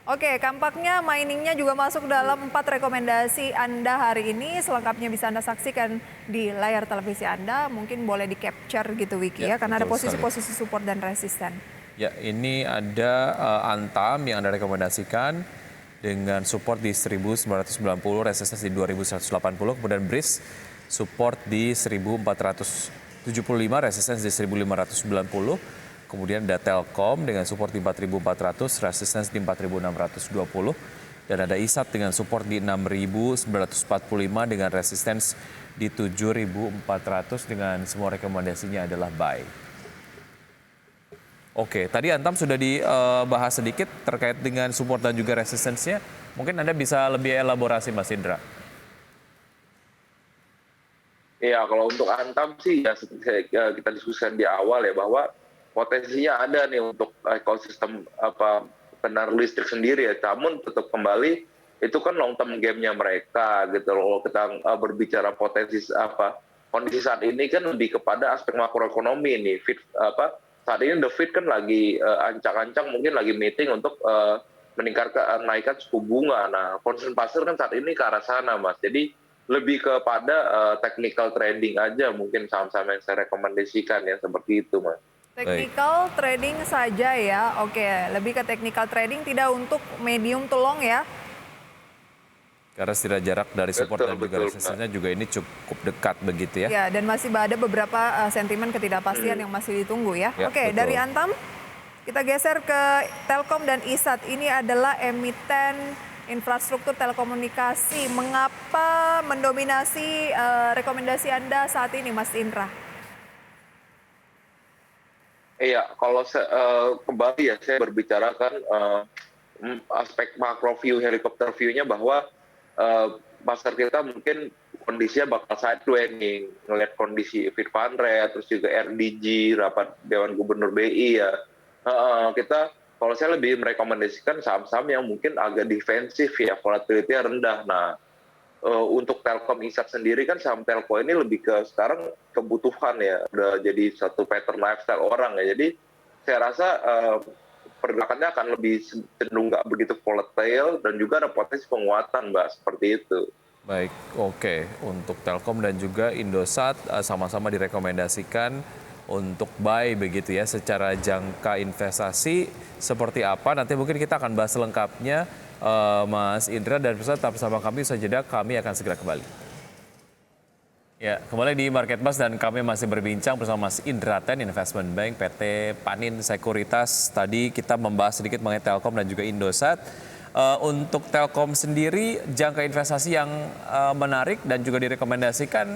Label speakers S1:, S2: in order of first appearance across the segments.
S1: Oke, kampaknya miningnya juga masuk dalam 4 rekomendasi Anda hari ini. Selengkapnya bisa Anda saksikan di layar televisi Anda. Mungkin boleh di-capture gitu Wiki ya, karena ada
S2: Betul sekali.
S1: posisi-posisi support dan resisten.
S2: Ya, ini ada Antam yang Anda rekomendasikan dengan support di 1990, resistance di 2180, kemudian BRIS support di 1475, resistance di 1590. Kemudian ada Telkom dengan support di 4400, resistance di 4620. Dan ada ISAT dengan support di 6945 dengan resistance di 7400 dengan semua rekomendasinya adalah buy. Oke, tadi Antam sudah dibahas sedikit terkait dengan support dan juga resistance-nya. Mungkin Anda bisa lebih elaborasi Mas Indra.
S3: Iya, kalau untuk Antam sih ya seperti kita diskusikan di awal ya bahwa potensinya ada nih untuk ekosistem kendaraan listrik sendiri ya. Namun tetap kembali itu kan long term game-nya mereka gitu loh. Kalau kita berbicara kondisi saat ini kan lebih kepada aspek makroekonomi nih. Saat ini The Fed kan lagi ancang-ancang mungkin lagi meeting untuk naikkan suku bunga. Nah, concern pasar kan saat ini ke arah sana, Mas. Jadi lebih kepada technical trading aja mungkin saham-saham yang saya rekomendasikan ya seperti itu, Mas.
S1: Technical trading saja ya, oke. Lebih ke technical trading, tidak untuk medium to long ya.
S2: Karena setidaknya jarak dari support
S3: Betul,
S2: dan juga resistance-nya juga ini cukup dekat begitu ya.
S1: Ya, dan masih ada beberapa sentimen ketidakpastian yang masih ditunggu ya.
S2: Ya,
S1: Oke,
S2: betul.
S1: dari Antam kita geser ke Telkom dan ISAT. Ini adalah emiten infrastruktur telekomunikasi. Mengapa mendominasi rekomendasi Anda saat ini, Mas Indra?
S3: Iya, kalau kembali ya saya berbicarakan aspek macro view, helikopter view-nya bahwa pasar kita mungkin kondisinya bakal sideways nih, ngelihat kondisi Fed Fund Rate, terus juga RDG, rapat Dewan Gubernur BI ya. Kalau saya lebih merekomendasikan saham-saham yang mungkin agak defensif ya, volatility rendah. Nah, untuk Telkom ISAT sendiri kan saham Telkom ini lebih ke sekarang kebutuhan ya, udah jadi satu pattern lifestyle orang ya. Jadi saya rasa pergerakannya akan lebih cenderung nggak begitu volatile dan juga ada potensi penguatan, Mbak, seperti itu.
S2: Baik, oke. Untuk Telkom dan juga Indosat sama-sama direkomendasikan untuk buy begitu ya. Secara jangka investasi seperti apa? Nanti mungkin kita akan bahas lengkapnya Mas Indra, dan tetap bersama kami. Usai jeda kami akan segera kembali. Ya, kembali di Market Buzz dan kami masih berbincang bersama Mas Indra Ten, Investment Bank PT Panin Sekuritas. Tadi kita membahas sedikit mengenai Telkom dan juga Indosat. Untuk Telkom sendiri, jangka investasi yang menarik dan juga direkomendasikan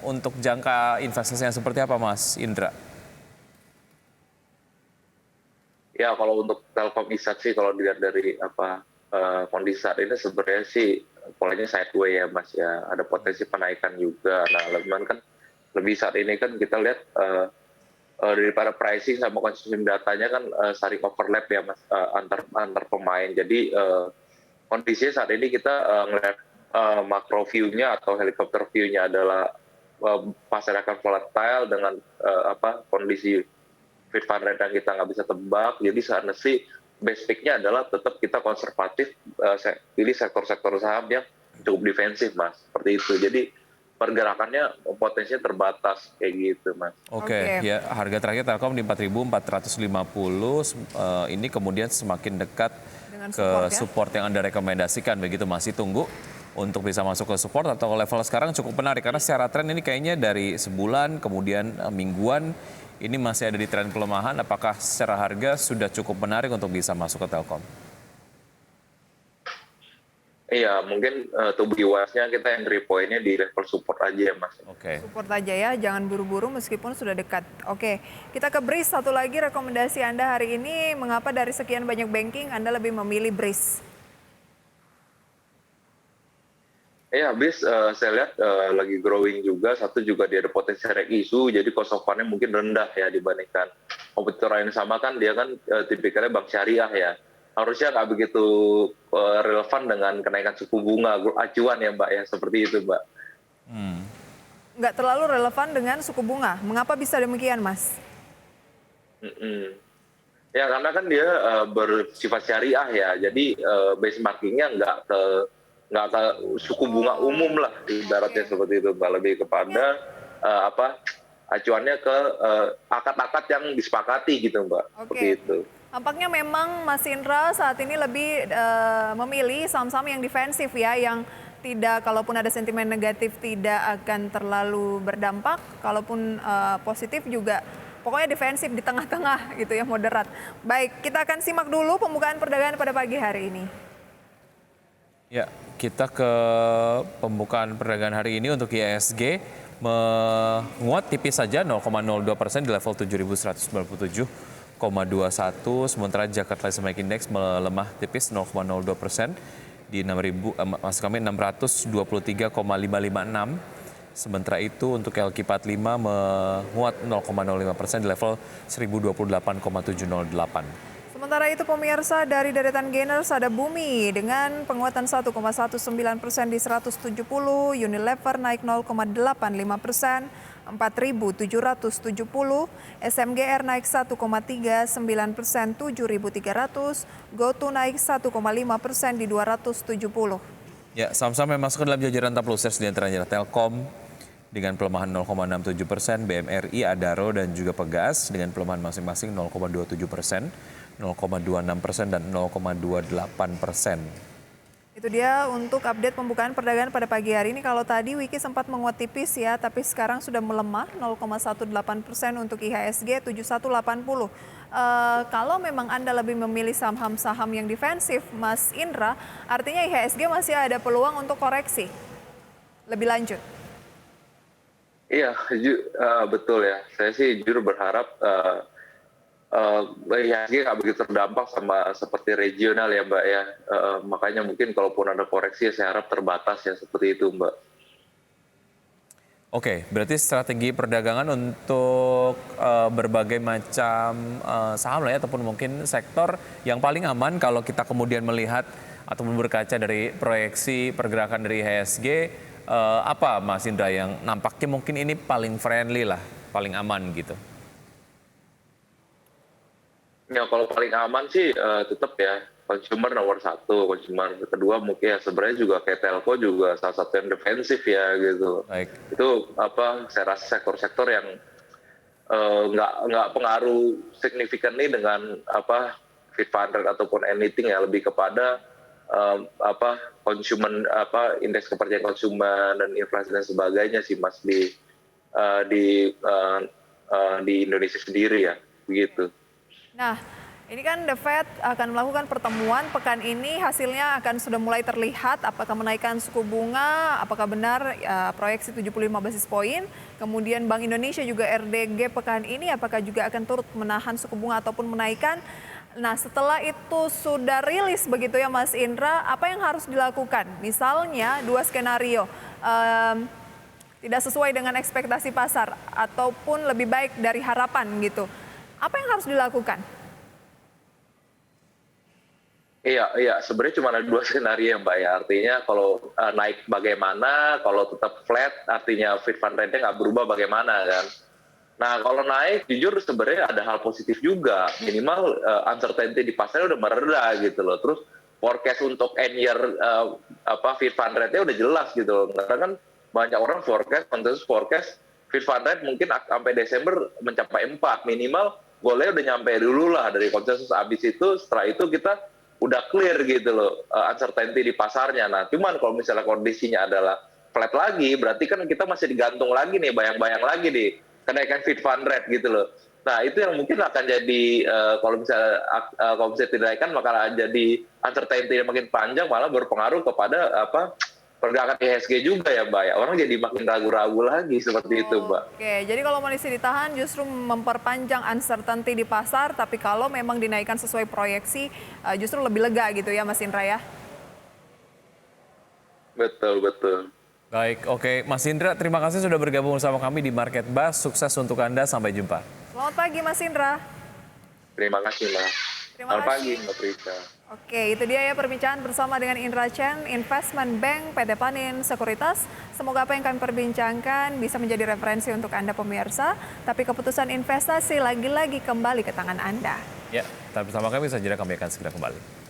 S2: untuk jangka investasi yang seperti apa, Mas Indra?
S3: Ya, kalau untuk Telkom ISAT sih kalau dilihat dari kondisi saat ini sebenarnya sih polanya sideways ya, Mas ya. Ada potensi penaikan juga. Nah, lebih saat ini kan kita lihat daripada pricing sama konsumsi datanya kan saling overlap ya, Mas, antar pemain. Jadi kondisinya saat ini kita ngelihat macro view-nya atau helicopter view-nya adalah pasar akan volatile dengan kondisi Fed Fund Rate yang kita nggak bisa tebak. Jadi seharusnya sih base pick-nya adalah tetap kita konservatif, pilih sektor-sektor saham yang cukup defensif, Mas. Seperti itu. Jadi pergerakannya potensinya terbatas kayak gitu, Mas.
S2: Oke. Ya, harga terakhir Telkom di 4.450, ini kemudian semakin dekat ke support yang Anda rekomendasikan, begitu masih tunggu untuk bisa masuk ke support atau level sekarang cukup menarik karena secara tren ini kayaknya dari sebulan kemudian mingguan ini masih ada di tren pelemahan. Apakah secara harga sudah cukup menarik untuk bisa masuk ke Telkom?
S3: Iya, mungkin to be wise-nya kita entry point-nya di level support aja ya, Mas.
S1: Oke. Support aja ya, jangan buru-buru meskipun sudah dekat. Oke, kita ke BRIS. Satu lagi rekomendasi Anda hari ini, mengapa dari sekian banyak banking Anda lebih memilih BRIS?
S3: Iya, BRIS saya lihat lagi growing juga. Satu juga dia ada potensi reg isu, jadi cost of fund-nya mungkin rendah ya dibandingkan kompetitor yang sama kan. Dia kan tipikalnya bank syariah ya. Harusnya nggak begitu relevan dengan kenaikan suku bunga acuan ya, Mbak ya, seperti itu, Mbak.
S1: Nggak terlalu relevan dengan suku bunga. Mengapa bisa demikian, Mas?
S3: Ya karena kan dia bersifat syariah ya, jadi benchmarkingnya nggak ke suku bunga umum lah, ibaratnya seperti itu, Mbak. Lebih kepada acuannya ke akad-akad yang disepakati gitu, Mbak. Seperti
S1: Oke.
S3: itu.
S1: Tampaknya memang Mas Indra saat ini lebih memilih saham-saham yang defensif ya, yang tidak, kalaupun ada sentimen negatif tidak akan terlalu berdampak, kalaupun positif juga pokoknya defensif di tengah-tengah gitu ya, moderat. Baik, kita akan simak dulu pembukaan perdagangan pada pagi hari ini.
S2: Ya, kita ke pembukaan perdagangan hari ini untuk IHSG menguat tipis saja 0,02% di level 7.197,21, sementara Jakarta Light Index melemah tipis 0,02% di 623,556. Sementara itu untuk LQ45 menguat 0,05% di level 1028,708.
S1: Sementara itu pemirsa, dari deretan gainers ada Bumi dengan penguatan 1,19% di 170, Unilever naik 0,85%, 4.770, SMGR naik 1,39%, 7.300, GoTo naik 1,5% di 270.
S2: Ya, saham-saham yang masuk ke dalam jajaran top losers diantaranya Telkom dengan pelemahan 0,67%, BMRI, Adaro, dan juga Pegas dengan pelemahan masing-masing 0,27%, 0,26% dan 0,28%.
S1: Itu dia untuk update pembukaan perdagangan pada pagi hari ini. Kalau tadi Wiki sempat menguat tipis ya, tapi sekarang sudah melemah 0,18% untuk IHSG 7180. Kalau memang Anda lebih memilih saham-saham yang defensif, Mas Indra, artinya IHSG masih ada peluang untuk koreksi lebih lanjut.
S3: Iya, betul ya. Saya sih jujur berharap IHSG nggak begitu terdampak sama seperti regional ya, Mbak ya. Makanya mungkin kalaupun ada koreksi, saya harap terbatas ya, seperti itu, Mbak.
S2: Oke, berarti strategi perdagangan untuk berbagai macam saham lah ya, ataupun mungkin sektor yang paling aman kalau kita kemudian melihat ataupun berkaca dari proyeksi pergerakan dari IHSG, apa Mas Indra yang nampaknya mungkin ini paling friendly lah, paling aman gitu?
S3: Ya kalau paling aman sih tetap ya consumer nomor satu, consumer kedua mungkin ya sebenarnya juga kayak telco juga salah satu yang defensif ya gitu.
S2: Baik.
S3: Itu saya rasa sektor-sektor yang nggak pengaruh signifikan nih dengan Fit 500 ataupun anything ya, lebih kepada konsumen indeks kepercayaan konsumen dan inflasi dan sebagainya sih Mas di Indonesia sendiri ya begitu.
S1: Nah, ini kan The Fed akan melakukan pertemuan pekan ini, hasilnya akan sudah mulai terlihat apakah menaikkan suku bunga, apakah benar proyeksi 75 basis poin. Kemudian Bank Indonesia juga RDG pekan ini apakah juga akan turut menahan suku bunga ataupun menaikkan. Nah, setelah itu sudah rilis begitu ya Mas Indra, apa yang harus dilakukan? Misalnya dua skenario, tidak sesuai dengan ekspektasi pasar ataupun lebih baik dari harapan gitu. Apa yang harus dilakukan?
S3: Iya, sebenarnya cuma ada dua skenario Mbak ya. Artinya kalau naik bagaimana, kalau tetap flat, artinya Fed Fund Rate-nya nggak berubah bagaimana kan. Nah kalau naik, jujur sebenarnya ada hal positif juga. Minimal uncertainty di pasarnya udah mereda gitu loh. Terus forecast untuk end year Fed Fund Rate-nya udah jelas gitu loh. Karena kan banyak orang forecast Fed Fund Rate mungkin sampai Desember mencapai 4. Minimal goalnya udah nyampe dulu lah dari konsensus. Abis itu, setelah itu kita udah clear gitu loh uncertainty di pasarnya. Nah, cuman kalau misalnya kondisinya adalah flat lagi, berarti kan kita masih digantung lagi nih, bayang-bayang lagi nih kenaikan Fed Fund Rate gitu loh. Nah, itu yang mungkin akan jadi kalau misalnya tidak dinaikkan maka jadi uncertainty yang makin panjang, malah berpengaruh kepada pergerakan IHSG juga ya Mbak ya. Orang jadi makin ragu-ragu lagi seperti itu Mbak.
S1: Oke, jadi kalau kondisi ditahan justru memperpanjang uncertainty di pasar, tapi kalau memang dinaikkan sesuai proyeksi justru lebih lega gitu ya Mas Indra ya?
S3: Betul.
S2: Baik, oke. Mas Indra, terima kasih sudah bergabung bersama kami di Market Buzz. Sukses untuk Anda, sampai jumpa.
S1: Selamat pagi Mas Indra.
S3: Terima kasih Mbak. Selamat pagi Mbak Prita.
S1: Oke, itu dia ya perbincangan bersama dengan Indra Chen, Investment Bank PT Panin Sekuritas. Semoga apa yang kami perbincangkan bisa menjadi referensi untuk Anda pemirsa, tapi keputusan investasi lagi-lagi kembali ke tangan Anda.
S2: Ya, tetap bersama kami, saja kami akan segera kembali.